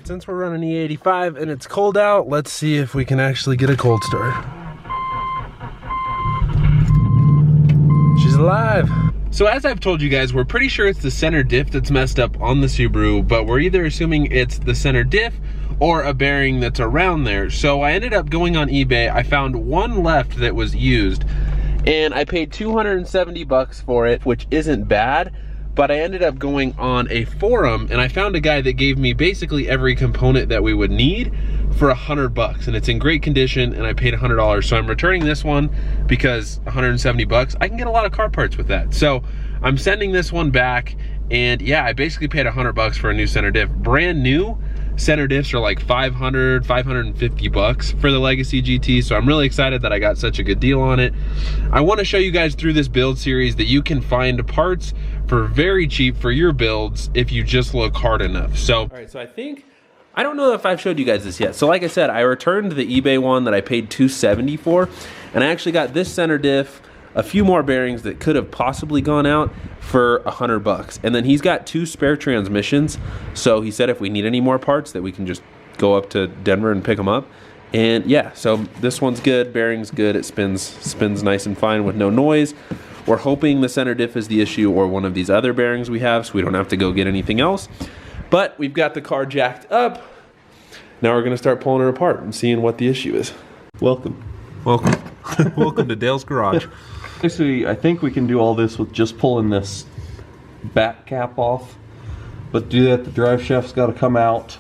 since we're running E85 and it's cold out, let's see if we can actually get a cold start. She's alive. So as I've told you guys, we're pretty sure it's the center diff that's messed up on the Subaru, but we're either assuming it's the center diff or a bearing that's around there. So I ended up going on eBay. I found one left that was used, and I paid 270 bucks for it, which isn't bad. But I ended up going on a forum and I found a guy that gave me basically every component that we would need for 100 bucks, and it's in great condition, and I paid $100. So I'm returning this one because 170 bucks, I can get a lot of car parts with that. So I'm sending this one back, and yeah, I basically paid 100 bucks for a new center diff. Brand new center diffs are like 500, 550 bucks for the Legacy GT, so I'm really excited that I got such a good deal on it. I want to show you guys through this build series that you can find parts for very cheap for your builds if you just look hard enough. So, all right, so I don't know if I've showed you guys this yet. So like I said, I returned the eBay one that I paid $270 for, and I actually got this center diff, a few more bearings that could have possibly gone out for 100 bucks. And then he's got 2 spare transmissions. So he said if we need any more parts that we can just go up to Denver and pick them up. And yeah, so this one's good, bearing's good, it spins nice and fine with no noise. We're hoping the center diff is the issue or one of these other bearings we have, so we don't have to go get anything else. But we've got the car jacked up. Now we're gonna start pulling it apart and seeing what the issue is. Welcome. Welcome. Welcome to Dale's Garage. Basically, I think we can do all this with just pulling this back cap off. But to do that, the drive shaft's got to come out,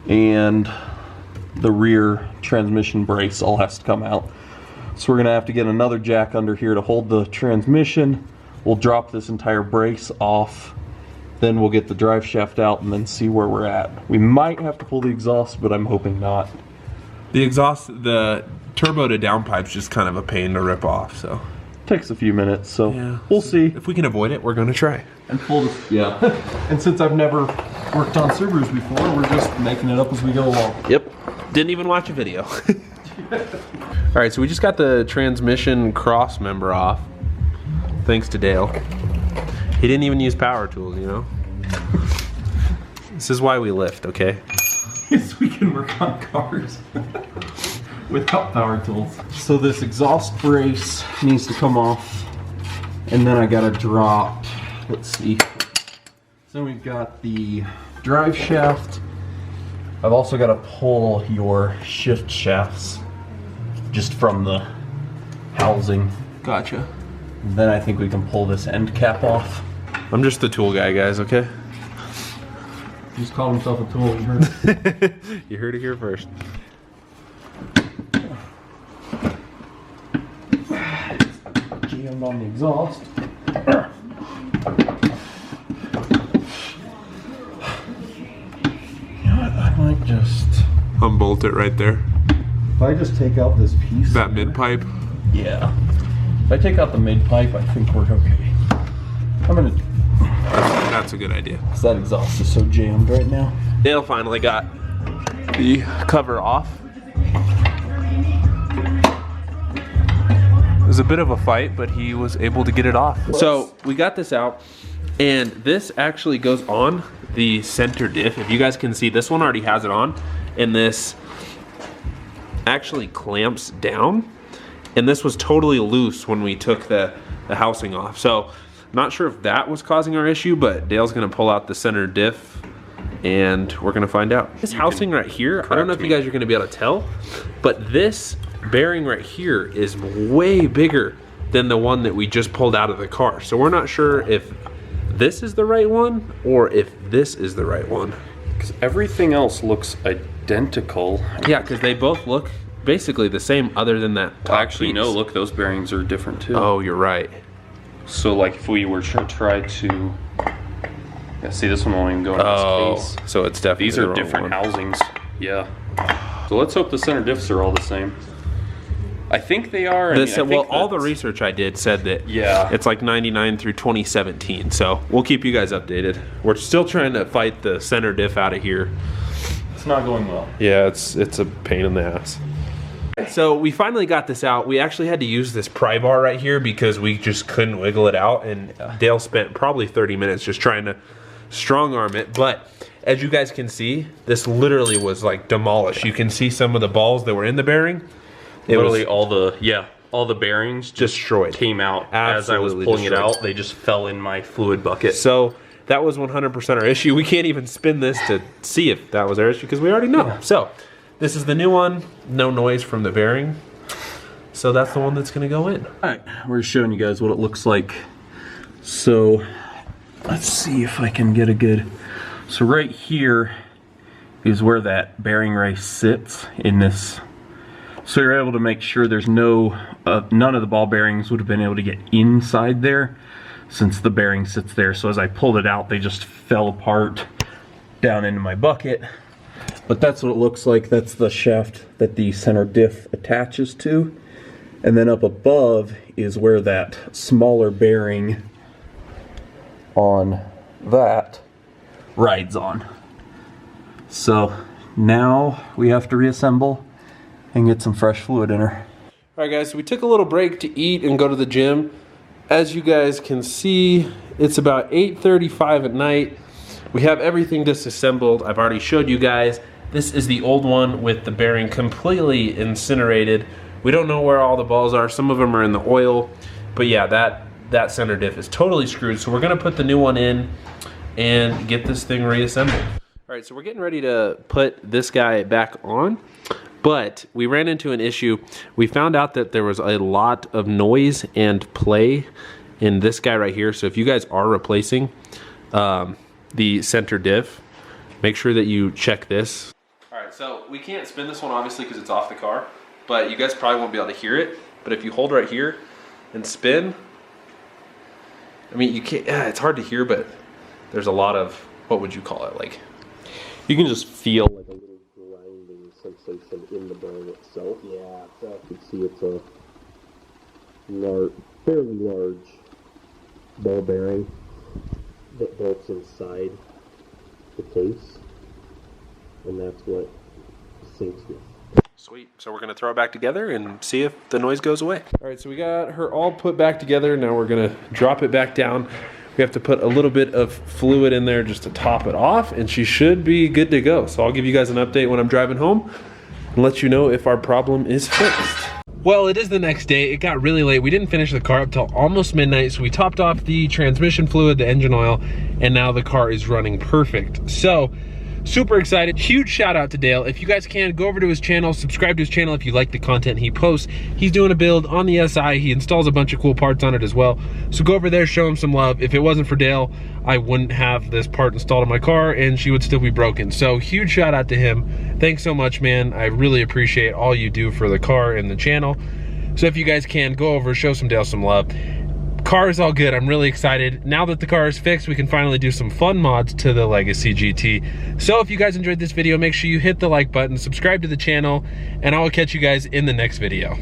and the rear transmission brace all has to come out. So we're going to have to get another jack under here to hold the transmission. We'll drop this entire brace off, then we'll get the drive shaft out and then see where we're at. We might have to pull the exhaust, but I'm hoping not. The exhaust, the turbo to downpipe's just kind of a pain to rip off, so. Takes a few minutes, so yeah, we'll see. If we can avoid it, we're going to try. And pull this, yeah. And since I've never worked on Subarus before, we're just making it up as we go along. Yep. Didn't even watch a video. All right, so we just got the transmission cross member off, thanks to Dale. He didn't even use power tools, you know? This is why we lift, okay? Yes, we can work on cars without power tools. So this exhaust brace needs to come off, and then I gotta drop, let's see. So we've got the drive shaft. I've also got to pull your shift shafts just from the housing. Gotcha. And then I think we can pull this end cap off. I'm just the tool guy, guys, okay? He just called himself a tool, you heard? You heard it here first. Jammed on the exhaust. You know what, I might just Unbolt it right there. If I just take out this piece. That mid pipe? Yeah. If I take out the mid pipe, I think we're okay. I'm gonna. That's a good idea. Cause that exhaust is so jammed right now. Dale finally got the cover off. It was a bit of a fight, but he was able to get it off. So we got this out, and this actually goes on the center diff. If you guys can see, this one already has it on, and this actually clamps down. And this was totally loose when we took the housing off. So not sure if that was causing our issue, but Dale's gonna pull out the center diff and we're gonna find out. This housing right here, I don't know if you guys are gonna be able to tell, but this bearing right here is way bigger than the one that we just pulled out of the car. So we're not sure if this is the right one or if this is the right one. Because everything else looks identical. Yeah, because they both look basically the same other than that top Actually, piece. no, look, those bearings are different too. Oh, you're right. So like if we were to try to, yeah, see this one won't even go in this case. So it's definitely These the are wrong different one. housings. Yeah. So let's hope the center diffs are all the same. I think they are. I think well, all the research I did said that yeah, it's like 99 through 2017. So we'll keep you guys updated. We're still trying to fight the center diff out of here. It's not going well. Yeah, it's a pain in the ass. So we finally got this out. We actually had to use this pry bar right here because we just couldn't wiggle it out. And Dale spent probably 30 minutes just trying to strong arm it, but as you guys can see, this literally was like demolished. You can see some of the balls that were in the bearing. It Literally was all the bearings just destroyed. came out. Absolutely as I was pulling destroyed. it out. They just fell in my fluid bucket. So that was 100% our issue. We can't even spin this to see if that was our issue because we already know. Yeah. So this is the new one. No noise from the bearing. So that's the one that's gonna go in. All right, we're showing you guys what it looks like. So let's see if I can get a good, so right here is where that bearing race sits in this. So you're able to make sure there's no, none of the ball bearings would have been able to get inside there since the bearing sits there. So as I pulled it out, they just fell apart down into my bucket. But that's what it looks like. That's the shaft that the center diff attaches to. And then up above is where that smaller bearing on that rides on. So now we have to reassemble and get some fresh fluid in her. All right, guys, so we took a little break to eat and go to the gym. As you guys can see, it's about 8:35 at night. We have everything disassembled. I've already showed you guys. This is the old one with the bearing completely incinerated. We don't know where all the balls are. Some of them are in the oil. But yeah, that center diff is totally screwed. So we're gonna put the new one in and get this thing reassembled. All right, so we're getting ready to put this guy back on. But we ran into an issue. We found out that there was a lot of noise and play in this guy right here. So if you guys are replacing the center diff, make sure that you check this. All right, so we can't spin this one obviously because it's off the car, but you guys probably won't be able to hear it. But if you hold right here and spin, I mean, you can't, it's hard to hear, but there's a lot of, what would you call it? Like, You can just feel like a little grinding sensation in the bearing itself. Yeah, so you can see it's a fairly large ball bearing that bolts inside the case, and that's what sinks with. sweet. So we're gonna throw it back together and see if the noise goes away. All right, so we got her all put back together. Now we're gonna drop it back down. We have to put a little bit of fluid in there just to top it off, and she should be good to go. So I'll give you guys an update when I'm driving home and let you know if our problem is fixed. Well, it is the next day. It got really late. We didn't finish the car up till almost midnight, so we topped off the transmission fluid, the engine oil, and now the car is running perfect. So, super excited. Huge shout out to Dale. If you guys can, go over to his channel, subscribe to his channel if you like the content he posts. He's doing a build on the SI. He installs a bunch of cool parts on it as well. So go over there, show him some love. If it wasn't for Dale, I wouldn't have this part installed in my car and she would still be broken. So huge shout out to him. Thanks so much, man. I really appreciate all you do for the car and the channel. So if you guys can, go over, show some Dale some love. Car is all good. I'm really excited. Now that the car is fixed, we can finally do some fun mods to the Legacy GT. So if you guys enjoyed this video, make sure you hit the like button, subscribe to the channel, and I will catch you guys in the next video.